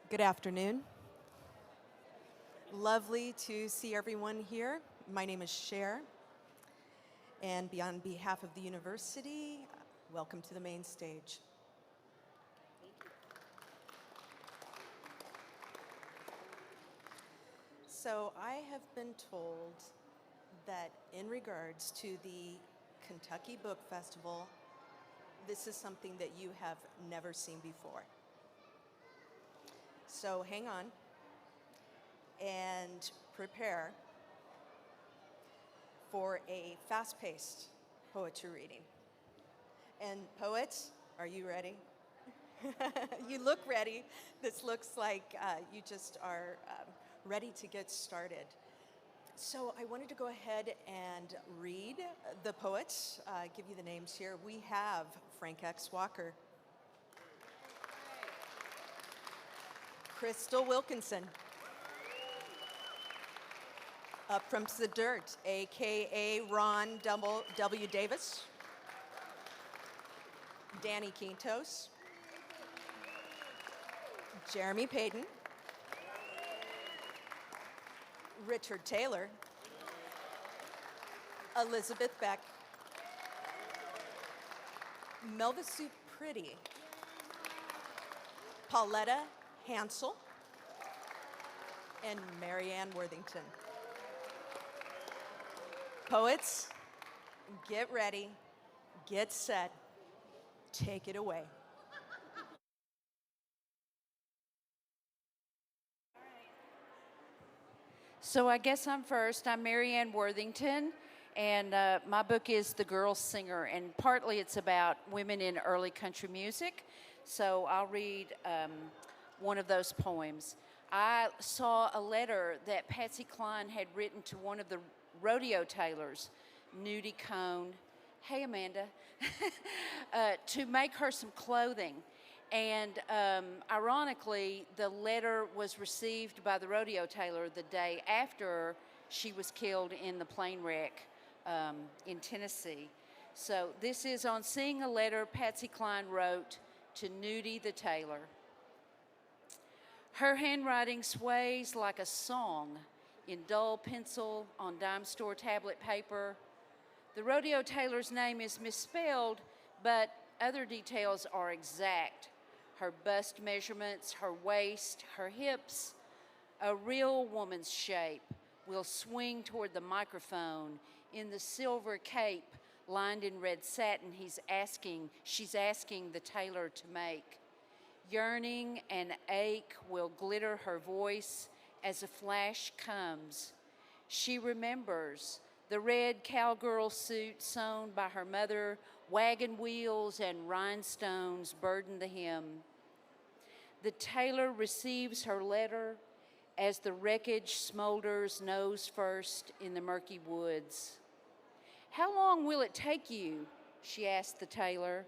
Good afternoon. Lovely to see everyone here. My name is Cher, and on behalf of the university, welcome to the main stage. So I have been told that in regards to the Kentucky Book Festival, this is something that you have never seen before. So hang on and prepare for a fast-paced poetry reading. And poets, are you ready? You look ready. This looks like you just are ready to get started. So I wanted to go ahead and read the poets, give you the names here. We have Frank X. Walker, Crystal Wilkinson, Up from the Dirt, a.k.a. Ron W. Davis, Danni Quintos, Jeremy Paden, Richard Taylor, Elizabeth Beck, Melva Sue Priddy, Pauletta Hansel, and Marianne Worthington. Poets, get ready, get set, take it away. So I guess I'm first. I'm Marianne Worthington, and my book is The Girl Singer, and partly it's about women in early country music. So I'll read one of those poems. I saw a letter that Patsy Cline had written to one of the rodeo tailors, Nudie Cone, hey Amanda, to make her some clothing. And ironically, the letter was received by the rodeo tailor the day after she was killed in the plane wreck in Tennessee. So this is on seeing a letter Patsy Cline wrote to Nudie the tailor. Her handwriting sways like a song in dull pencil on dime store tablet paper. The rodeo tailor's name is misspelled, but other details are exact. Her bust measurements, her waist, her hips, a real woman's shape will swing toward the microphone in the silver cape lined in red satin she's asking the tailor to make. Yearning and ache will glitter her voice as a flash comes. She remembers the red cowgirl suit sewn by her mother, wagon wheels and rhinestones burden the hem. The tailor receives her letter as the wreckage smolders nose first in the murky woods. How long will it take you? She asked the tailor.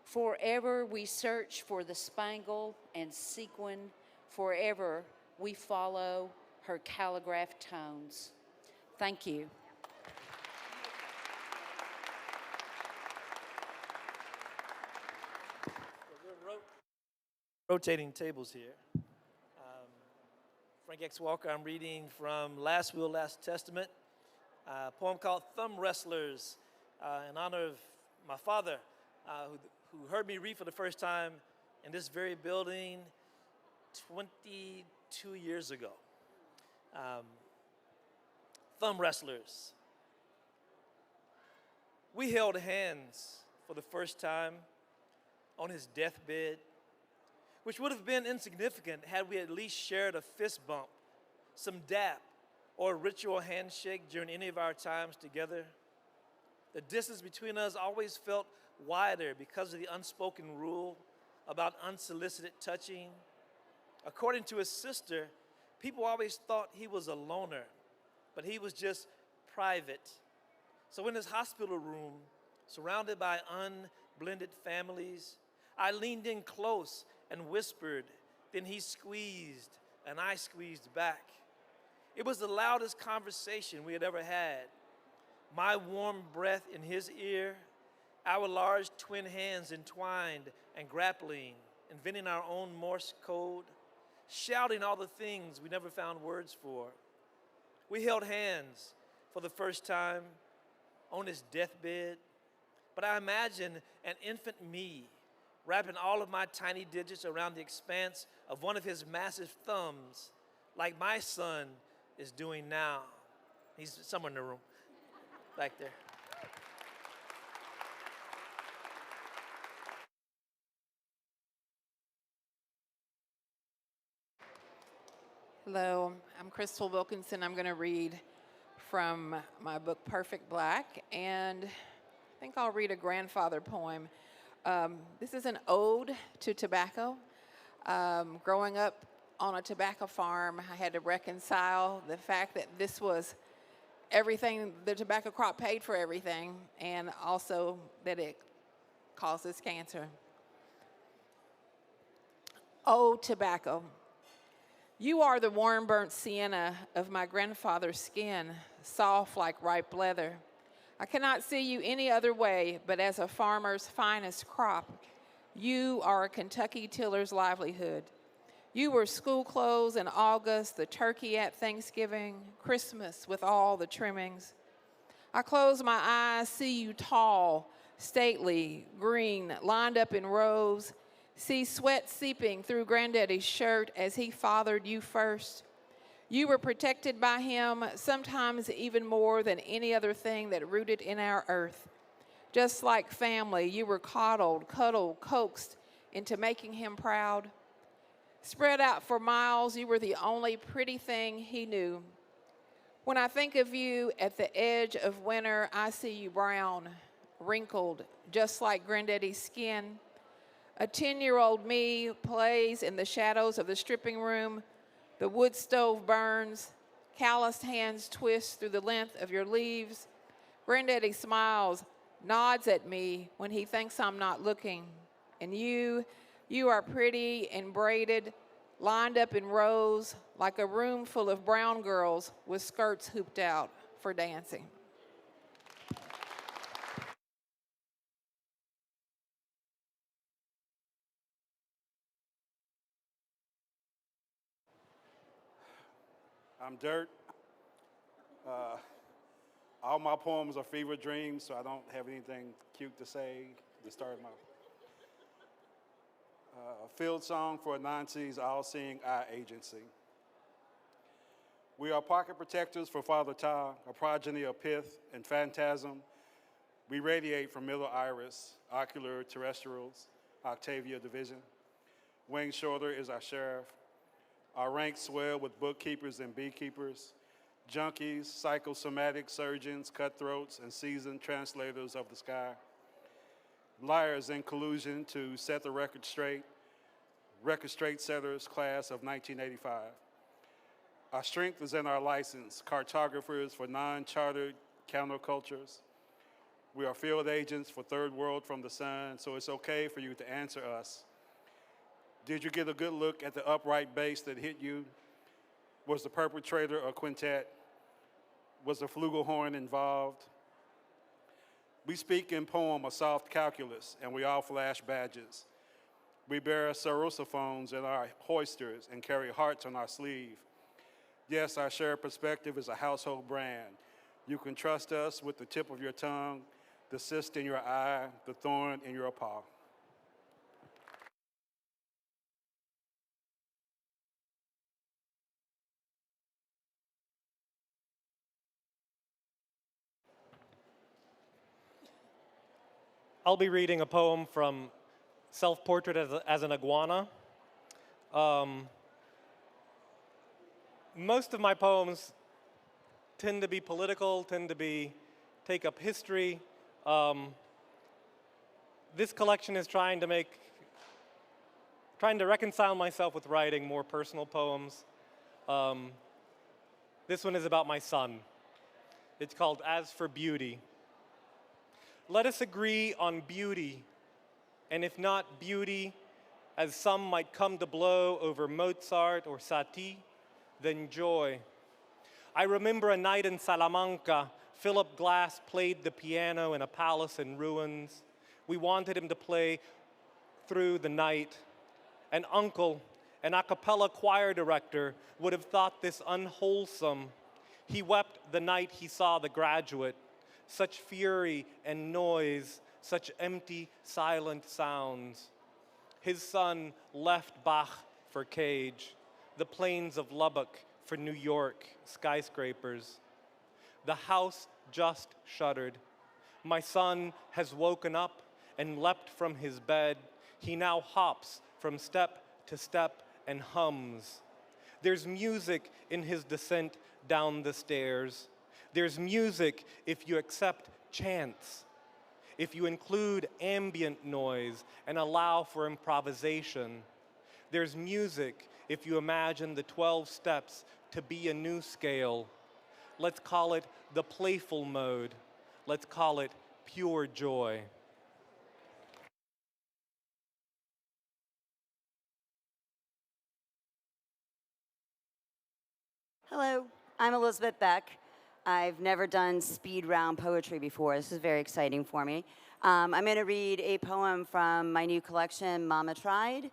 Forever we search for the spangle and sequin. Forever we follow her calligraphed tones. Thank you. We're rotating tables here. Frank X. Walker, I'm reading from Last Will, Last Testament, a poem called Thumb Wrestlers, in honor of my father, who heard me read for the first time in this very building 22 years ago. Thumb Wrestlers. We held hands for the first time on his deathbed, which would have been insignificant had we at least shared a fist bump, some dap, or a ritual handshake during any of our times together. The distance between us always felt wider because of the unspoken rule about unsolicited touching. According to his sister, people always thought he was a loner, but he was just private. So in his hospital room, surrounded by unblended families, I leaned in close and whispered, then he squeezed and I squeezed back. It was the loudest conversation we had ever had. My warm breath in his ear, our large twin hands entwined and grappling, inventing our own Morse code. shouting all the things we never found words for. We held hands for the first time on his deathbed, but I imagine an infant me wrapping all of my tiny digits around the expanse of one of his massive thumbs, like my son is doing now. He's somewhere in the room, back there. Hello, I'm Crystal Wilkinson. I'm going to read from my book Perfect Black, and I think I'll read a grandfather poem. This is an ode to tobacco. Growing up on a tobacco farm, I had to reconcile the fact that this was everything, the tobacco crop paid for everything, and also that it causes cancer. Oh, tobacco. You are the warm burnt sienna of my grandfather's skin, soft like ripe leather. I cannot see you any other way but as a farmer's finest crop. You are a Kentucky tiller's livelihood. You were school clothes in August, the turkey at Thanksgiving, Christmas with all the trimmings. I close my eyes, see you tall, stately, green, lined up in rows, see sweat seeping through Granddaddy's shirt as he fathered you first. You were protected by him, sometimes even more than any other thing that rooted in our earth. Just like family, you were coddled, cuddled, coaxed into making him proud. Spread out for miles, you were the only pretty thing he knew. When I think of you at the edge of winter, I see you brown, wrinkled, just like Granddaddy's skin. A 10-year-old me plays in the shadows of the stripping room. The wood stove burns. Calloused hands twist through the length of your leaves. Granddaddy smiles, nods at me when he thinks I'm not looking. And you are pretty and braided, lined up in rows like a room full of brown girls with skirts hooped out for dancing. I'm Dirt. All my poems are fever dreams, so I don't have anything cute to say to start my field song for Nancy's all-seeing eye agency. We are pocket protectors for Father Ta, a progeny of pith and phantasm. We radiate from middle iris, ocular terrestrials, Octavia division. Winged shoulder is our sheriff. Our ranks swell with bookkeepers and beekeepers, junkies, psychosomatic surgeons, cutthroats, and seasoned translators of the sky. Liars in collusion to set the record straight setters class of 1985. Our strength is in our license, cartographers for non-chartered countercultures. We are field agents for third world from the sun, so it's okay for you to answer us. Did you get a good look at the upright bass that hit you? Was the perpetrator a quintet? Was the flugelhorn involved? We speak in poem a soft calculus, and we all flash badges. We bear sarosophones in our hoisters and carry hearts on our sleeve. Yes, our shared perspective is a household brand. You can trust us with the tip of your tongue, the cyst in your eye, the thorn in your paw. I'll be reading a poem from Self-Portrait as an Iguana. Most of my poems tend to be political, take up history. This collection is trying to reconcile myself with writing more personal poems. This one is about my son. It's called As for Beauty. Let us agree on beauty, and if not beauty, as some might come to blow over Mozart or Satie, then joy. I remember a night in Salamanca. Philip Glass played the piano in a palace in ruins. We wanted him to play through the night. An uncle An a cappella choir director would have thought this unwholesome. He wept the night he saw The Graduate. Such fury and noise, such empty, silent sounds. His son left Bach for Cage, the plains of Lubbock for New York, skyscrapers. The house just shuddered. My son has woken up and leapt from his bed. He now hops from step to step and hums. There's music in his descent down the stairs. There's music if you accept chance, if you include ambient noise and allow for improvisation. There's music if you imagine the 12 steps to be a new scale. Let's call it the playful mode. Let's call it pure joy. Hello, I'm Elizabeth Beck. I've never done speed round poetry before. This is very exciting for me. I'm going to read a poem from my new collection, Mama Tried,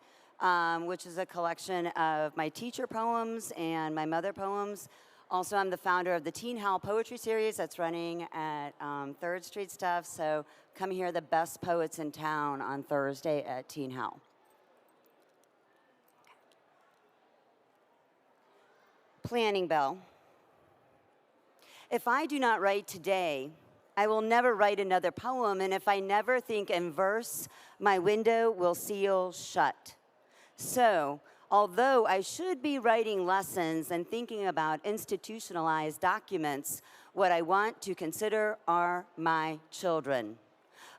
which is a collection of my teacher poems and my mother poems. Also, I'm the founder of the Teen Howl Poetry Series that's running at 3rd Street Stuff, so come hear the best poets in town on Thursday at Teen Howl. Planning bell. If I do not write today, I will never write another poem, and if I never think in verse, my window will seal shut. So, although I should be writing lessons and thinking about institutionalized documents, what I want to consider are my children.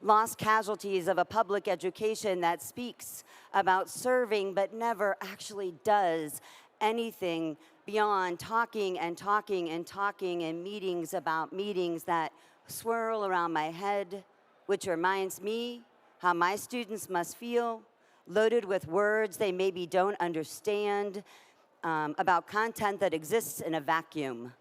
Lost casualties of a public education that speaks about serving but never actually does anything beyond talking and talking and talking in meetings about meetings that swirl around my head, which reminds me how my students must feel, loaded with words they maybe don't understand, about content that exists in a vacuum,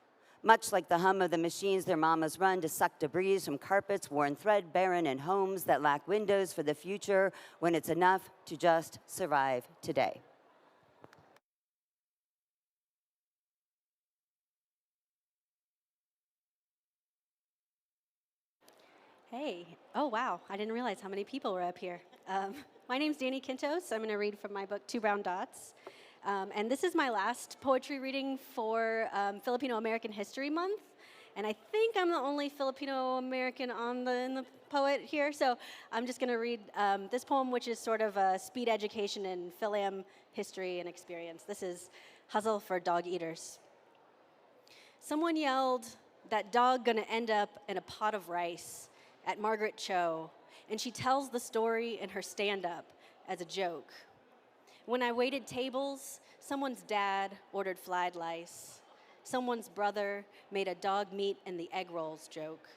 much like the hum of the machines their mamas run to suck debris from carpets worn threadbare in homes that lack windows for the future when it's enough to just survive today. Hey, oh wow, I didn't realize how many people were up here. My name's Danni Quintos. I'm going to read from my book, Two Brown Dots. And this is my last poetry reading for Filipino American History Month. And I think I'm the only Filipino American in the poet here. So I'm just going to read this poem, which is sort of a speed education in Philam history and experience. This is Hustle for Dog Eaters. Someone yelled, "That dog gonna end up in a pot of rice," at Margaret Cho, and she tells the story in her stand-up as a joke. When I waited tables, someone's dad ordered fried lice. Someone's brother made a dog meat and the egg rolls joke.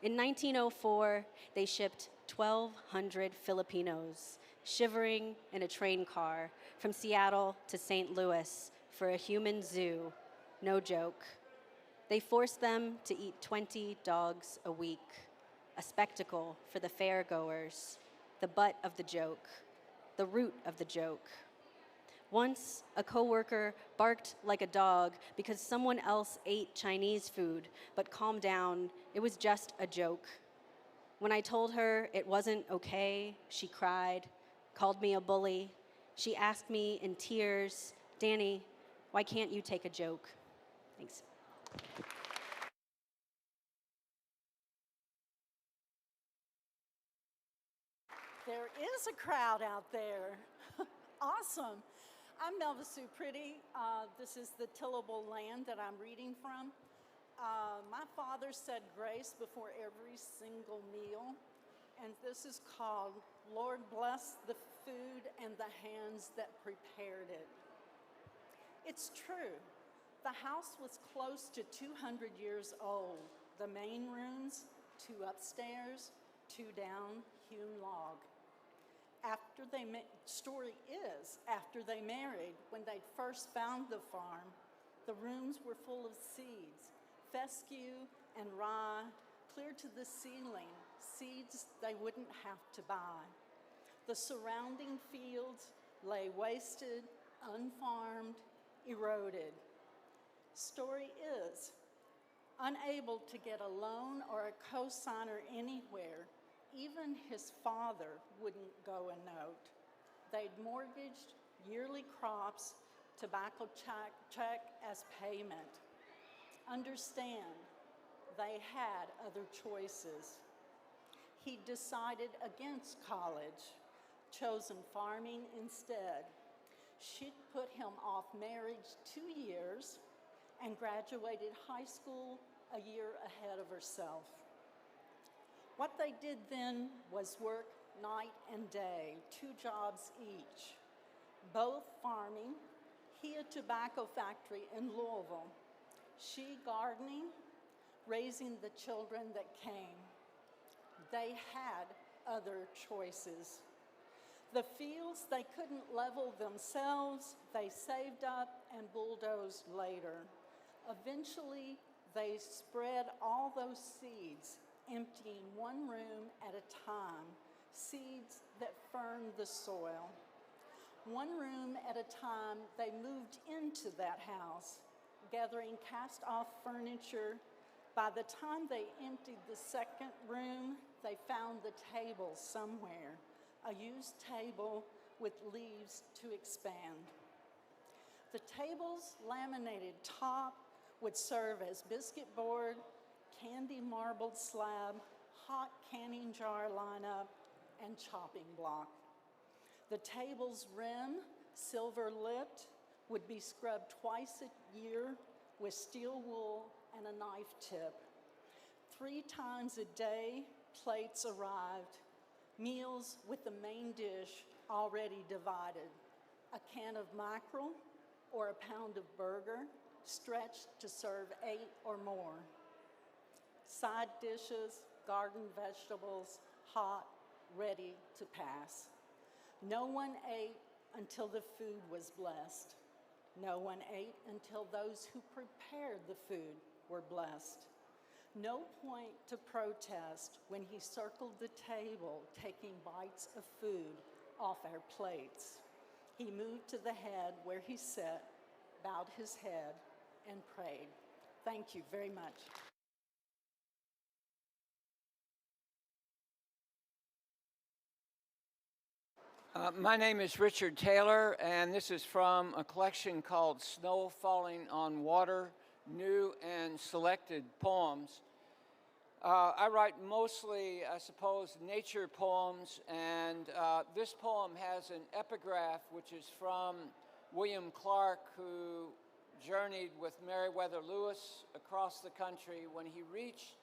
In 1904, they shipped 1,200 Filipinos shivering in a train car from Seattle to St. Louis for a human zoo, no joke. They forced them to eat 20 dogs a week. A spectacle for the fairgoers, the butt of the joke, the root of the joke. Once, a coworker barked like a dog because someone else ate Chinese food, but calm down, it was just a joke. When I told her it wasn't okay, she cried, called me a bully. She asked me in tears, "Danni, why can't you take a joke?" Thanks. There is a crowd out there. Awesome. I'm Melva Sue Priddy. This is the tillable land that I'm reading from. My father said grace before every single meal, and this is called Lord Bless the Food and the Hands That Prepared It. It's true. The house was close to 200 years old. The main rooms, 2 upstairs, 2 down, hewn log. After they married, when they first found the farm, the rooms were full of seeds, fescue and rye, clear to the ceiling, seeds they wouldn't have to buy. The surrounding fields lay wasted, unfarmed, eroded. Story is, unable to get a loan or a cosigner anywhere, even his father wouldn't go a note. They'd mortgaged yearly crops, tobacco check as payment. Understand, they had other choices. He decided against college, chosen farming instead. She'd put him off marriage 2 years and graduated high school a year ahead of herself. What they did then was work night and day, 2 jobs each, both farming, he a tobacco factory in Louisville, she gardening, raising the children that came. They had other choices. The fields they couldn't level themselves, they saved up and bulldozed later. Eventually, they spread all those seeds, emptying one room at a time, seeds that firmed the soil. One room at a time, they moved into that house, gathering cast-off furniture. By the time they emptied the second room, they found the table somewhere, a used table with leaves to expand. The table's laminated top would serve as biscuit board, candy marbled slab, hot canning jar lineup, and chopping block. The table's rim, silver lipped, would be scrubbed twice a year with steel wool and a knife tip. 3 times a day, plates arrived, meals with the main dish already divided, a can of mackerel or a pound of burger, stretched to serve 8 or more. Side dishes, garden vegetables, hot, ready to pass. No one ate until the food was blessed. No one ate until those who prepared the food were blessed. No point to protest when he circled the table, taking bites of food off our plates. He moved to the head where he sat, bowed his head, and prayed. Thank you very much. My name is Richard Taylor, and this is from a collection called Snow Falling on Water, New and Selected Poems. I write mostly, I suppose, nature poems, and this poem has an epigraph which is from William Clark, who journeyed with Meriwether Lewis across the country. When he reached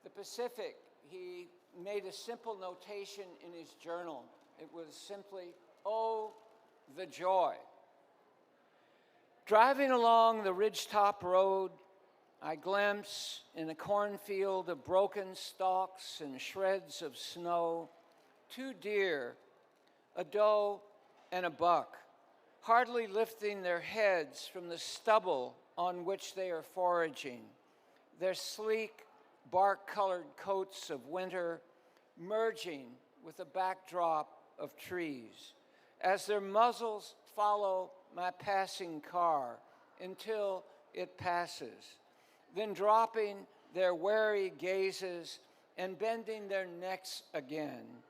the Pacific, he made a simple notation in his journal. It was simply, "Oh, the joy." Driving along the ridgetop road, I glimpse in a cornfield of broken stalks and shreds of snow 2 deer, a doe and a buck, hardly lifting their heads from the stubble on which they are foraging, their sleek, bark-colored coats of winter merging with a backdrop of trees, as their muzzles follow my passing car until it passes, then dropping their wary gazes and bending their necks again.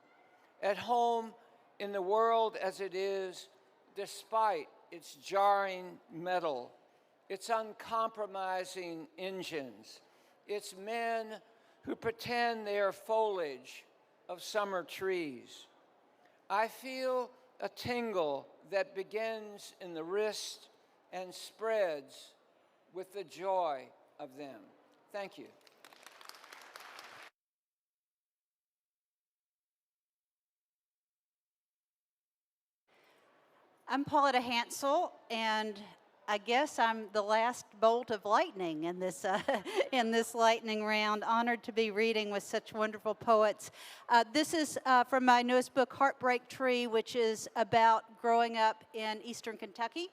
At home in the world as it is, despite its jarring metal, its uncompromising engines, its men who pretend they are foliage of summer trees. I feel a tingle that begins in the wrist and spreads with the joy of them. Thank you. I'm Pauletta Hansel, and I guess I'm the last bolt of lightning in this in this lightning round. Honored to be reading with such wonderful poets. This is from my newest book, Heartbreak Tree, which is about growing up in eastern Kentucky.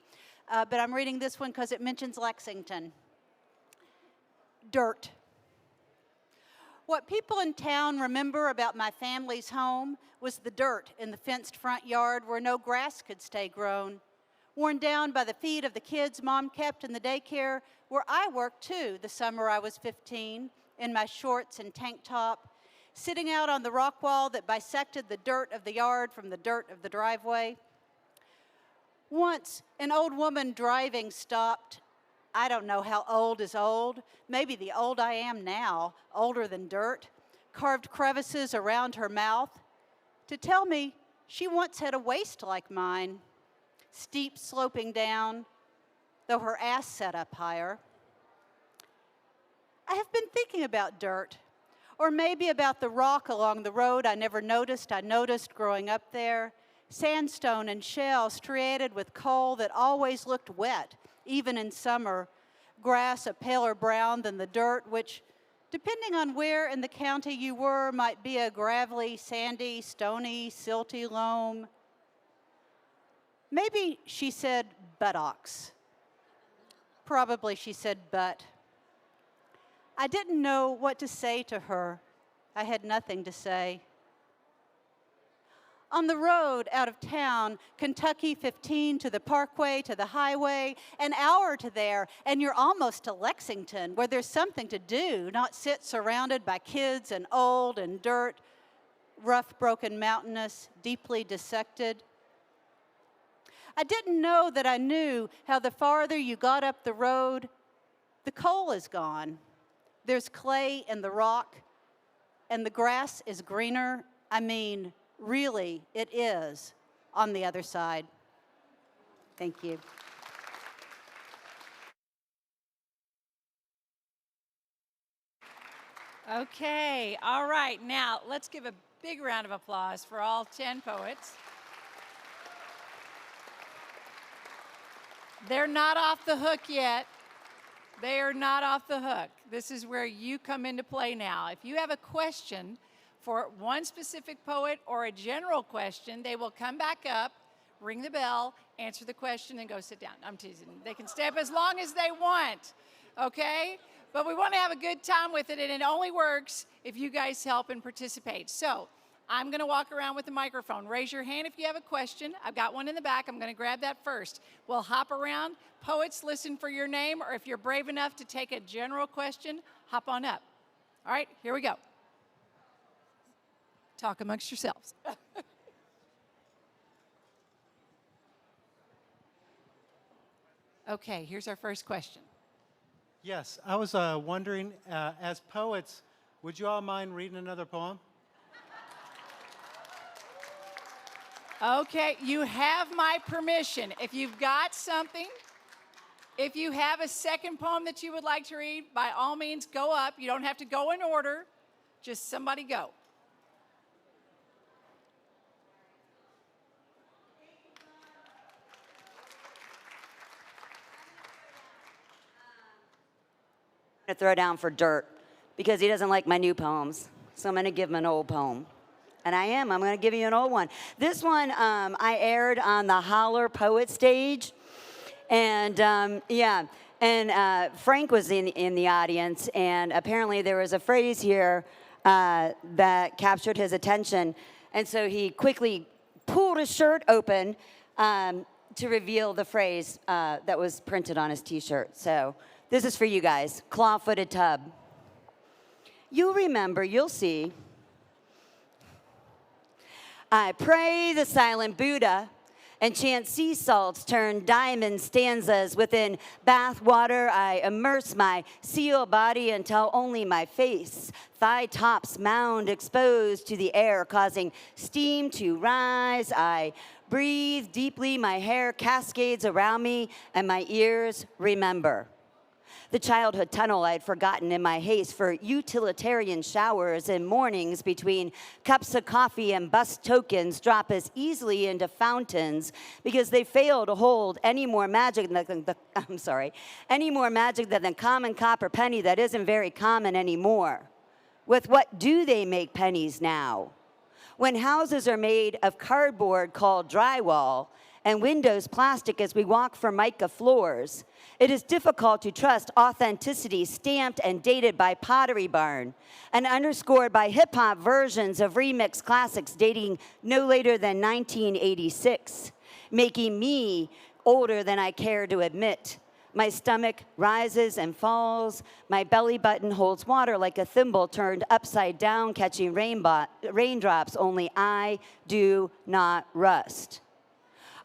But I'm reading this one because it mentions Lexington. Dirt. What people in town remember about my family's home was the dirt in the fenced front yard where no grass could stay grown, worn down by the feet of the kids Mom kept in the daycare where I worked too the summer I was 15, in my shorts and tank top, sitting out on the rock wall that bisected the dirt of the yard from the dirt of the driveway. Once, an old woman driving stopped. I don't know how old is old, maybe the old I am now, older than dirt, carved crevices around her mouth, to tell me she once had a waist like mine, steep sloping down, though her ass set up higher. I have been thinking about dirt, or maybe about the rock along the road I never noticed I noticed growing up there, sandstone and shell striated with coal that always looked wet, even in summer, grass a paler brown than the dirt, which, depending on where in the county you were, might be a gravelly, sandy, stony, silty loam. Maybe she said buttocks. Probably she said butt. I didn't know what to say to her. I had nothing to say. On the road out of town, Kentucky 15 to the Parkway to the highway, an hour to there, and you're almost to Lexington, where there's something to do, not sit surrounded by kids and old and dirt, rough, broken, mountainous, deeply dissected. I didn't know that I knew how the farther you got up the road, the coal is gone. There's clay in the rock, and the grass is greener. I mean, really, it is on the other side. Thank you. Okay, all right. Now, let's give a big round of applause for all 10 poets. They're not off the hook yet. They are not off the hook. This is where you come into play now. If you have a question for one specific poet or a general question, they will come back up, ring the bell, answer the question, and go sit down. I'm teasing. They can stay up as long as they want, okay? But we want to have a good time with it, and it only works if you guys help and participate. So I'm going to walk around with the microphone. Raise your hand if you have a question. I've got one in the back. I'm going to grab that first. We'll hop around. Poets, listen for your name, or if you're brave enough to take a general question, hop on up. All right, here we go. Talk amongst yourselves. Okay, here's our first question. Yes, I was wondering, as poets, would you all mind reading another poem? Okay, you have my permission. If you've got something, if you have a second poem that you would like to read, by all means, go up. You don't have to go in order. Just somebody go. I'm going to throw down for dirt because he doesn't like my new poems. So I'm going to give him an old poem. And I'm going to give you an old one. This one I aired on the Holler Poet stage. And Frank was in the audience. And apparently there was a phrase here that captured his attention. And so he quickly pulled his shirt open to reveal the phrase that was printed on his T-shirt. So this is for you guys. Claw-footed tub. You'll remember, you'll see. I pray the silent Buddha and chant sea salts turn diamond stanzas. Within bath water, I immerse my seal body until only my face, thigh tops mound exposed to the air, causing steam to rise. I breathe deeply, my hair cascades around me, and my ears remember. The childhood tunnel I'd forgotten in my haste for utilitarian showers and mornings between cups of coffee and bus tokens drop as easily into fountains because they fail to hold any more magic than the common copper penny that isn't very common anymore. With what do they make pennies now? When houses are made of cardboard called drywall and windows plastic as we walk Formica floors, it is difficult to trust authenticity stamped and dated by Pottery Barn and underscored by hip-hop versions of remix classics dating no later than 1986, making me older than I care to admit. My stomach rises and falls. My belly button holds water like a thimble turned upside down, catching raindrops, only I do not rust.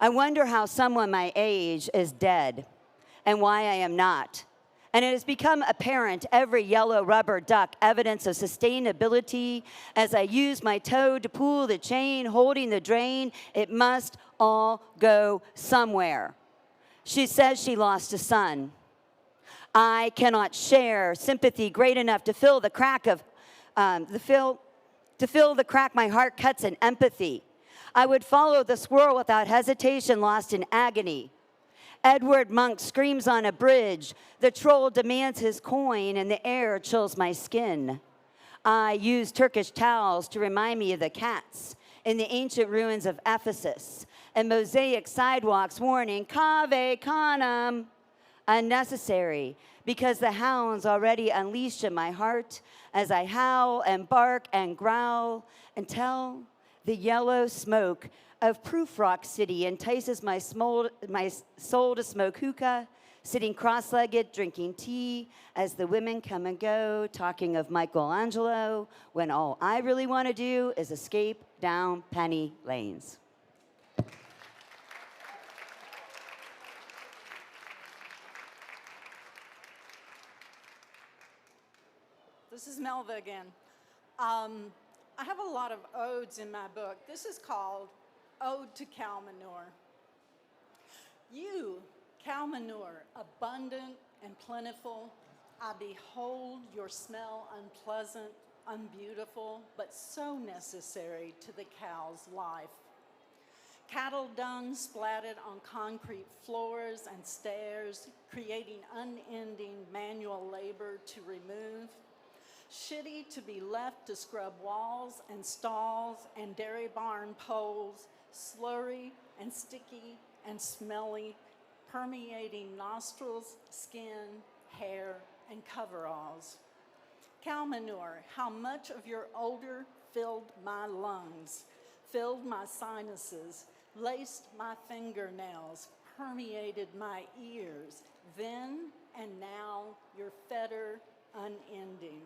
I wonder how someone my age is dead and why I am not. And it has become apparent every yellow rubber duck, evidence of sustainability. As I use my toe to pull the chain, holding the drain, it must all go somewhere. She says she lost a son. I cannot share sympathy great enough to fill the crack my heart cuts in empathy. I would follow the squirrel without hesitation, lost in agony. Edward Monk screams on a bridge. The troll demands his coin, and the air chills my skin. I use Turkish towels to remind me of the cats in the ancient ruins of Ephesus, and mosaic sidewalks warning, cave canem, unnecessary, because the hounds already unleashed in my heart as I howl and bark and growl until the yellow smoke of Proof Rock City entices my soul to smoke hookah, sitting cross-legged, drinking tea, as the women come and go, talking of Michelangelo, when all I really want to do is escape down penny lanes. This is Melva again. I have a lot of odes in my book. This is called Ode to Cow Manure. You, cow manure, abundant and plentiful, I behold your smell unpleasant, unbeautiful, but so necessary to the cow's life. Cattle dung splattered on concrete floors and stairs, creating unending manual labor to remove. Shitty to be left to scrub walls and stalls and dairy barn poles, slurry and sticky and smelly, permeating nostrils, skin, hair, and coveralls. Cow manure, how much of your odor filled my lungs, filled my sinuses, laced my fingernails, permeated my ears, then and now your fetter unending.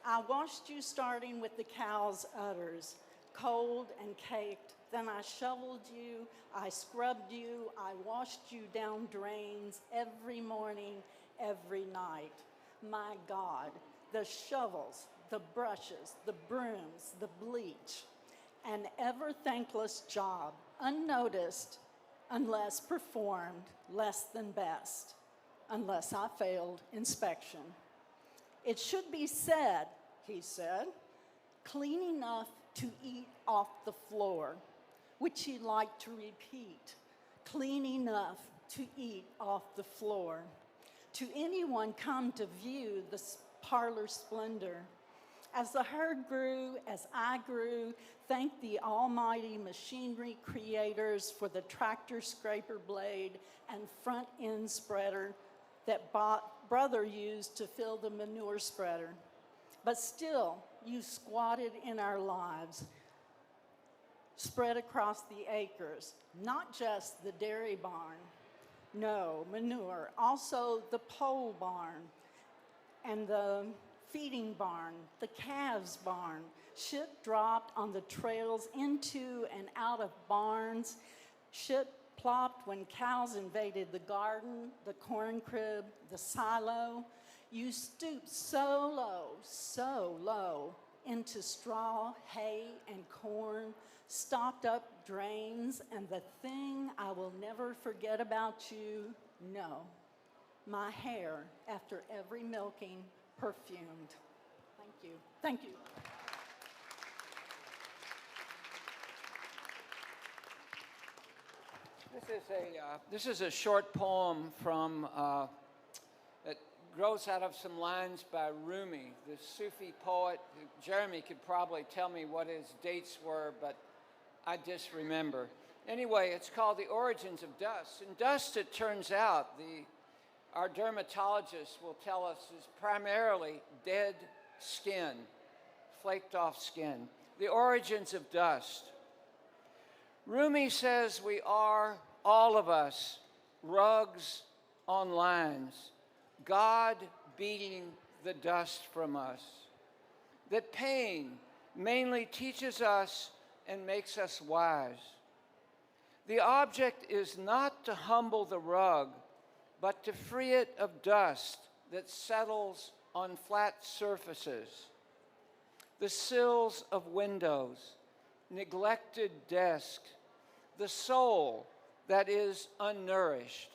I washed you starting with the cow's udders, cold and caked. Then I shoveled you, I scrubbed you, I washed you down drains every morning, every night. My God, the shovels, the brushes, the brooms, the bleach. An ever thankless job, unnoticed, unless performed less than best, unless I failed inspection. It should be said, he said, clean enough to eat off the floor, which he liked to repeat, clean enough to eat off the floor. To anyone come to view the parlor splendor. As the herd grew, as I grew, thank the almighty machinery creators for the tractor scraper blade and front end spreader that brother used to fill the manure spreader. But still, you squatted in our lives, spread across the acres, not just the dairy barn. No, manure, also the pole barn and the feeding barn, the calves barn, shit dropped on the trails into and out of barns, shit plopped when cows invaded the garden, the corn crib, the silo. You stooped so low into straw, hay, and corn, stopped up drains, and the thing I will never forget about you, no, my hair after every milking perfumed. Thank you. Thank you. This is a short poem from that grows out of some lines by Rumi, the Sufi poet. Jeremy could probably tell me what his dates were, but I disremember. Anyway, it's called The Origins of Dust. And dust, it turns out, our dermatologists will tell us, is primarily dead skin, flaked off skin. The origins of dust. Rumi says we are all of us, rugs on lines, God beating the dust from us. That pain mainly teaches us and makes us wise. The object is not to humble the rug, but to free it of dust that settles on flat surfaces, the sills of windows, neglected desk, the soul that is unnourished.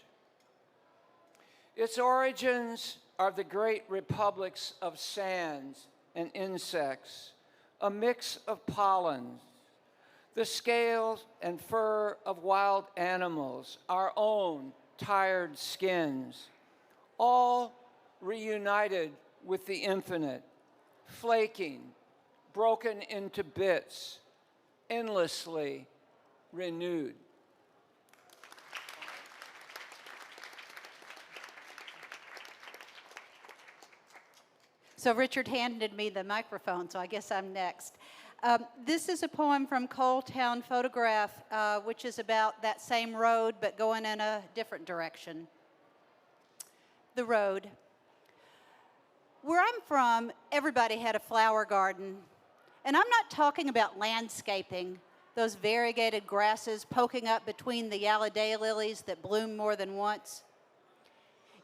Its origins are the great republics of sands and insects, a mix of pollens, the scales and fur of wild animals, our own tired skins, all reunited with the infinite, flaking, broken into bits, endlessly renewed. So Richard handed me the microphone, so I guess I'm next. This is a poem from Coal Town Photograph, which is about that same road, but going in a different direction. The road. Where I'm from, everybody had a flower garden. And I'm not talking about landscaping, those variegated grasses poking up between the yellow daylilies that bloom more than once.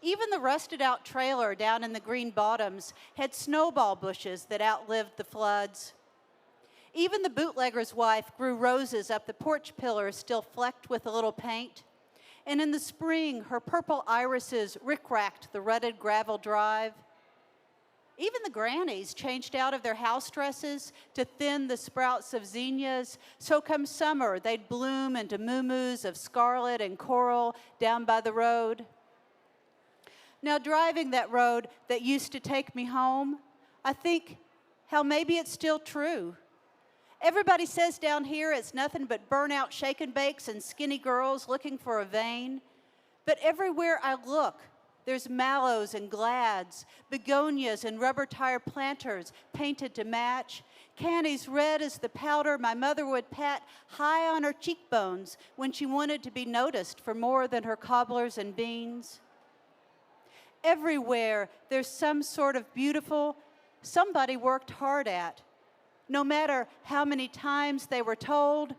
Even the rusted out trailer down in the green bottoms had snowball bushes that outlived the floods. Even the bootlegger's wife grew roses up the porch pillars still flecked with a little paint. And in the spring, her purple irises rick-racked the rutted gravel drive. Even the grannies changed out of their house dresses to thin the sprouts of zinnias, so come summer they'd bloom into moo-moos of scarlet and coral down by the road. Now, driving that road that used to take me home, I think how maybe it's still true. Everybody says down here it's nothing but burnout shake and bakes and skinny girls looking for a vein. But everywhere I look, there's mallows and glads, begonias and rubber tire planters painted to match, cannies red as the powder my mother would pat high on her cheekbones when she wanted to be noticed for more than her cobblers and beans. Everywhere there's some sort of beautiful somebody worked hard at. No matter how many times they were told,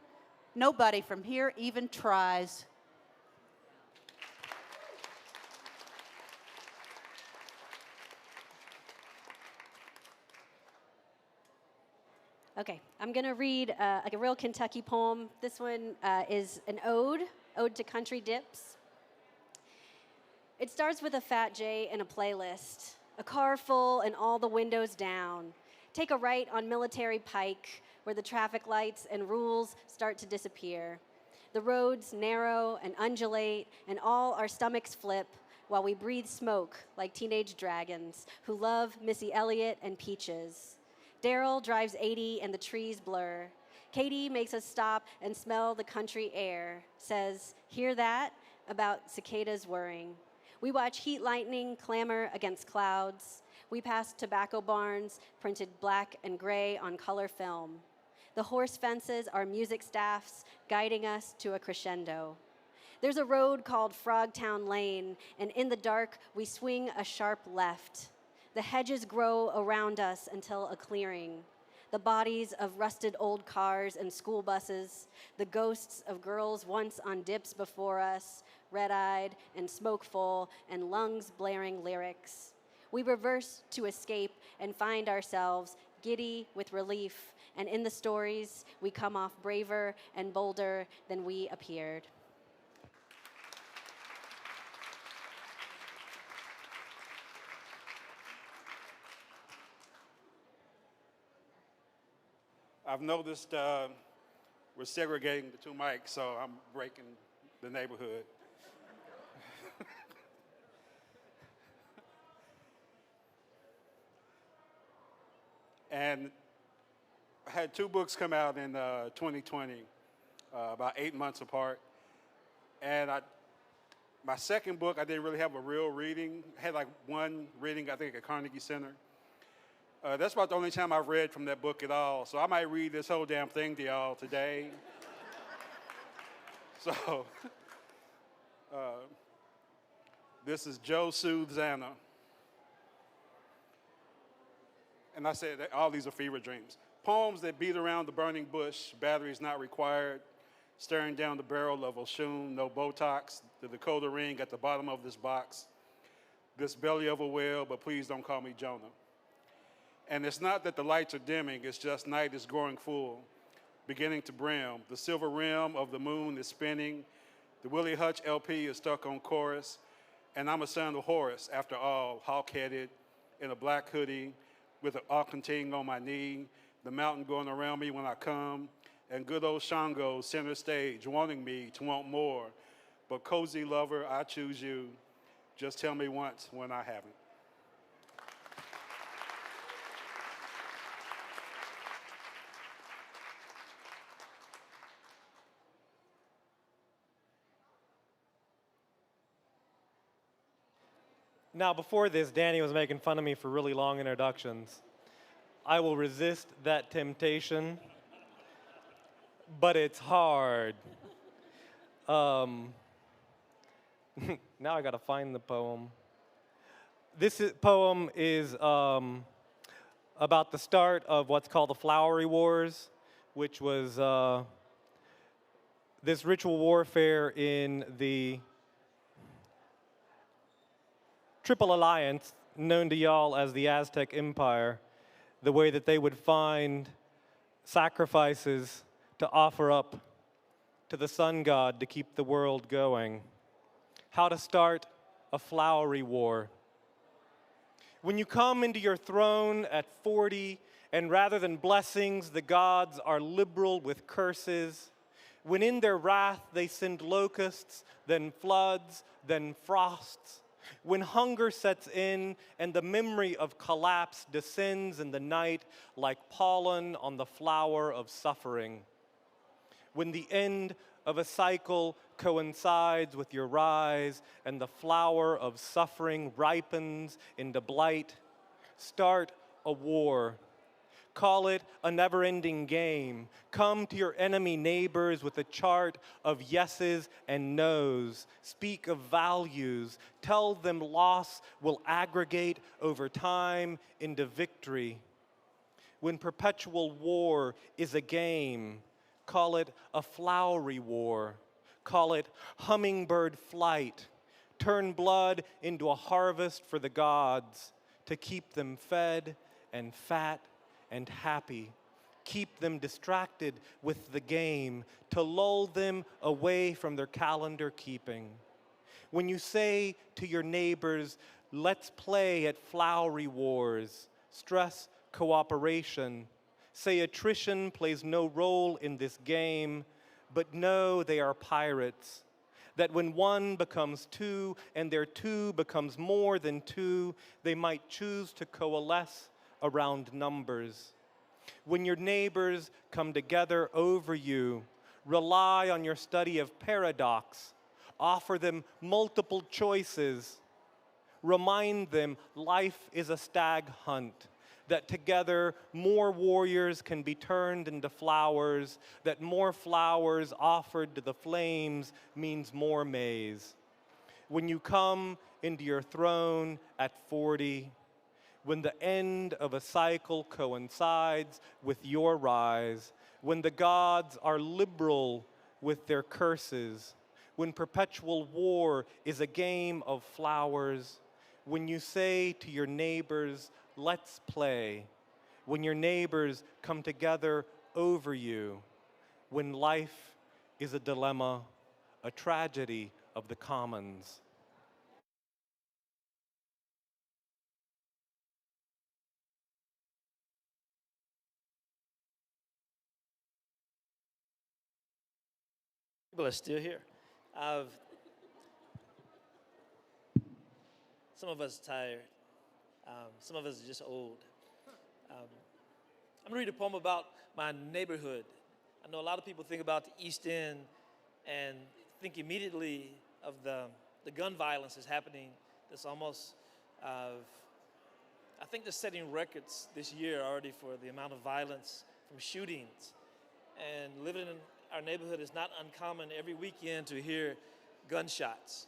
nobody from here even tries. Okay, I'm going to read like a real Kentucky poem. This one is an ode to country dips. It starts with a Fat J and a playlist, a car full and all the windows down. Take a right on Military Pike, where the traffic lights and rules start to disappear. The roads narrow and undulate, and all our stomachs flip while we breathe smoke like teenage dragons who love Missy Elliott and peaches. Daryl drives 80 and the trees blur. Katie makes us stop and smell the country air, says, "Hear that?" about cicadas whirring. We watch heat lightning clamor against clouds. We pass tobacco barns printed black and gray on color film. The horse fences are music staffs guiding us to a crescendo. There's a road called Frogtown Lane, and in the dark we swing a sharp left. The hedges grow around us until a clearing. The bodies of rusted old cars and school buses, the ghosts of girls once on dips before us, red-eyed and smokeful and lungs blaring lyrics. We reverse to escape and find ourselves giddy with relief, and in the stories, we come off braver and bolder than we appeared. I've noticed we're segregating the two mics, so I'm breaking the neighborhood. And I had two books come out in 2020, about 8 months apart. And my second book, I didn't really have a real reading. I had like one reading, I think, at Carnegie Center. That's about the only time I've read from that book at all. So I might read this whole damn thing to y'all today. So This is Joe Soothes Anna. And I said that all these are fever dreams. Poems that beat around the burning bush, batteries not required, staring down the barrel of Oshun, no Botox, the Dakota ring at the bottom of this box, this belly of a whale, but please don't call me Jonah. And it's not that the lights are dimming, it's just night is growing full, beginning to brim. The silver rim of the moon is spinning, the Willie Hutch LP is stuck on chorus, and I'm a son of Horace, after all, hawk-headed, in a black hoodie, with an Alcantine on my knee, the mountain going around me when I come, and good old Shango center stage wanting me to want more. But cozy lover, I choose you. Just tell me once when I haven't. Now, before this, Danny was making fun of me for really long introductions. I will resist that temptation, but it's hard. Now I gotta find the poem. Poem is about the start of what's called the Flowery Wars, which was this ritual warfare in the Triple Alliance, known to y'all as the Aztec Empire, the way that they would find sacrifices to offer up to the sun god to keep the world going. How to start a flowery war. When you come into your throne at 40, and rather than blessings, the gods are liberal with curses, when in their wrath they send locusts, then floods, then frosts, when hunger sets in and the memory of collapse descends in the night like pollen on the flower of suffering, when the end of a cycle coincides with your rise and the flower of suffering ripens into blight, start a war. Call it a never-ending game. Come to your enemy neighbors with a chart of yeses and nos. Speak of values. Tell them loss will aggregate over time into victory. When perpetual war is a game, call it a flowery war. Call it hummingbird flight. Turn blood into a harvest for the gods to keep them fed and fat and happy. Keep them distracted with the game, to lull them away from their calendar keeping. When you say to your neighbors, let's play at flowery wars, stress cooperation. Say attrition plays no role in this game, but know they are pirates. That when one becomes two and their two becomes more than two, they might choose to coalesce around numbers. When your neighbors come together over you, rely on your study of paradox. Offer them multiple choices. Remind them life is a stag hunt, that together more warriors can be turned into flowers, that more flowers offered to the flames means more maize. When you come into your throne at 40, when the end of a cycle coincides with your rise, when the gods are liberal with their curses, when perpetual war is a game of flowers, when you say to your neighbors, let's play, when your neighbors come together over you, when life is a dilemma, a tragedy of the commons. People are still here. Some of us are tired. Some of us are just old. I'm going to read a poem about my neighborhood. I know a lot of people think about the East End and think immediately of the gun violence that's happening. That's almost, I think they're setting records this year already for the amount of violence from shootings. And living in our neighborhood is not uncommon every weekend to hear gunshots.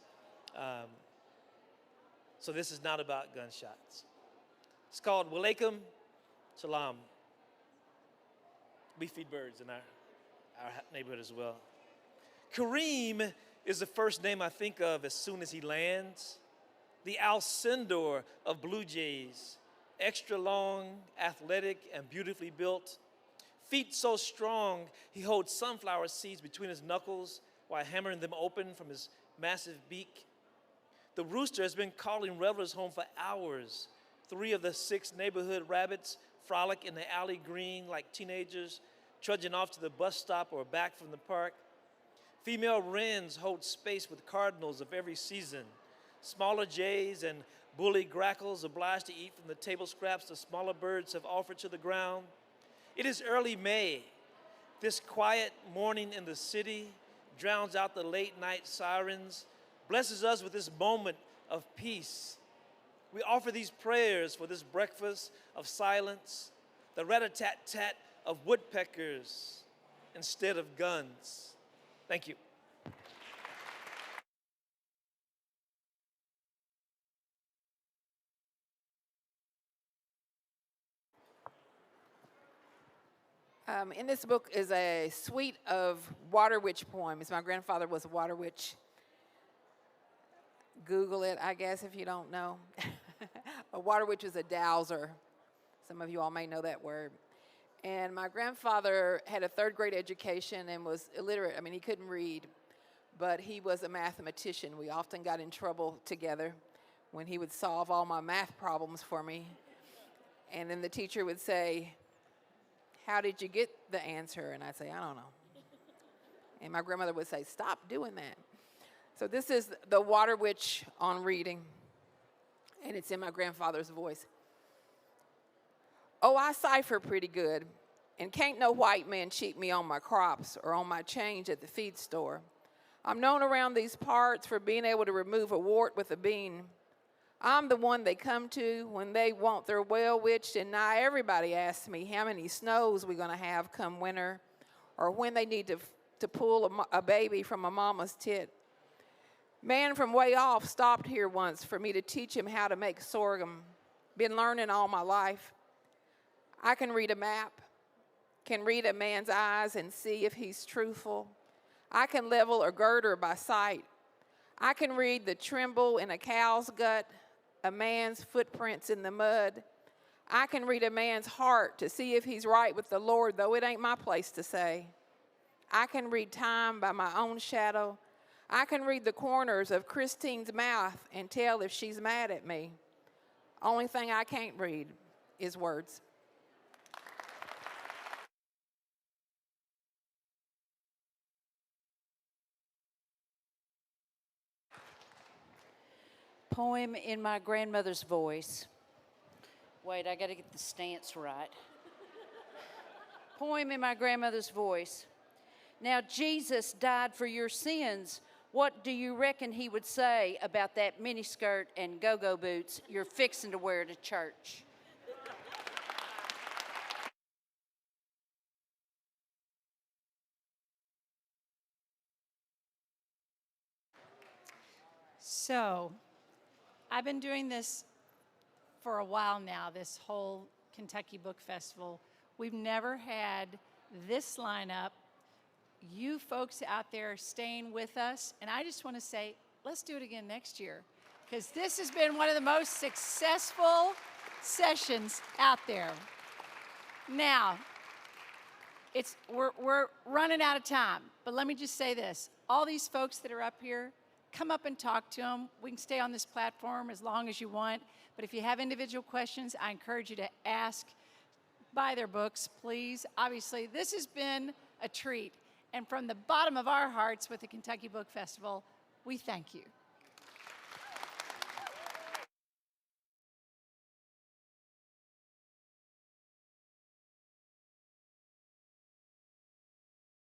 So this is not about gunshots. It's called Walaikum Salam. We feed birds in our neighborhood as well. Kareem is the first name I think of as soon as he lands. The Alcindor of Blue Jays, extra long, athletic, and beautifully built. Feet so strong, he holds sunflower seeds between his knuckles while hammering them open from his massive beak. The rooster has been calling revelers home for hours. 3 of the 6 neighborhood rabbits frolic in the alley green like teenagers, trudging off to the bus stop or back from the park. Female wrens hold space with cardinals of every season. Smaller jays and bully grackles obliged to eat from the table scraps the smaller birds have offered to the ground. It is early May. This quiet morning in the city drowns out the late night sirens, blesses us with this moment of peace. We offer these prayers for this breakfast of silence, the rat-a-tat-tat of woodpeckers instead of guns. Thank you. In this book is a suite of water witch poems. My grandfather was a water witch. Google it, I guess, if you don't know. A water witch is a dowser. Some of you all may know that word. And my grandfather had a 3rd grade education and was illiterate. I mean, he couldn't read, but he was a mathematician. We often got in trouble together when he would solve all my math problems for me. And then the teacher would say, "How did you get the answer?" And I'd say, "I don't know." And my grandmother would say, "Stop doing that." So this is the water witch on reading, and it's in my grandfather's voice. "Oh, I cipher pretty good, and can't no white man cheat me on my crops or on my change at the feed store. I'm known around these parts for being able to remove a wart with a bean. I'm the one they come to when they want their well witched, and now everybody asks me how many snows we're going to have come winter, or when they need to pull a baby from a mama's tit. Man from way off stopped here once for me to teach him how to make sorghum. Been learning all my life. I can read a map, can read a man's eyes and see if he's truthful. I can level a girder by sight. I can read the tremble in a cow's gut, a man's footprints in the mud. I can read a man's heart to see if he's right with the Lord, though it ain't my place to say. I can read time by my own shadow. I can read the corners of Christine's mouth and tell if she's mad at me. Only thing I can't read is words." Poem in my grandmother's voice. Wait, I got to get the stance right. Poem in my grandmother's voice. Now, Jesus died for your sins. What do you reckon he would say about that miniskirt and go-go boots you're fixing to wear to church? So, I've been doing this for a while now, this whole Kentucky Book Festival. We've never had this lineup. You folks out there staying with us, and I just want to say, let's do it again next year, because this has been one of the most successful sessions out there. Now, we're running out of time, but let me just say this. All these folks that are up here, come up and talk to them. We can stay on this platform as long as you want, but if you have individual questions, I encourage you to ask. Buy their books, please. Obviously, this has been a treat. And from the bottom of our hearts with the Kentucky Book Festival, we thank you.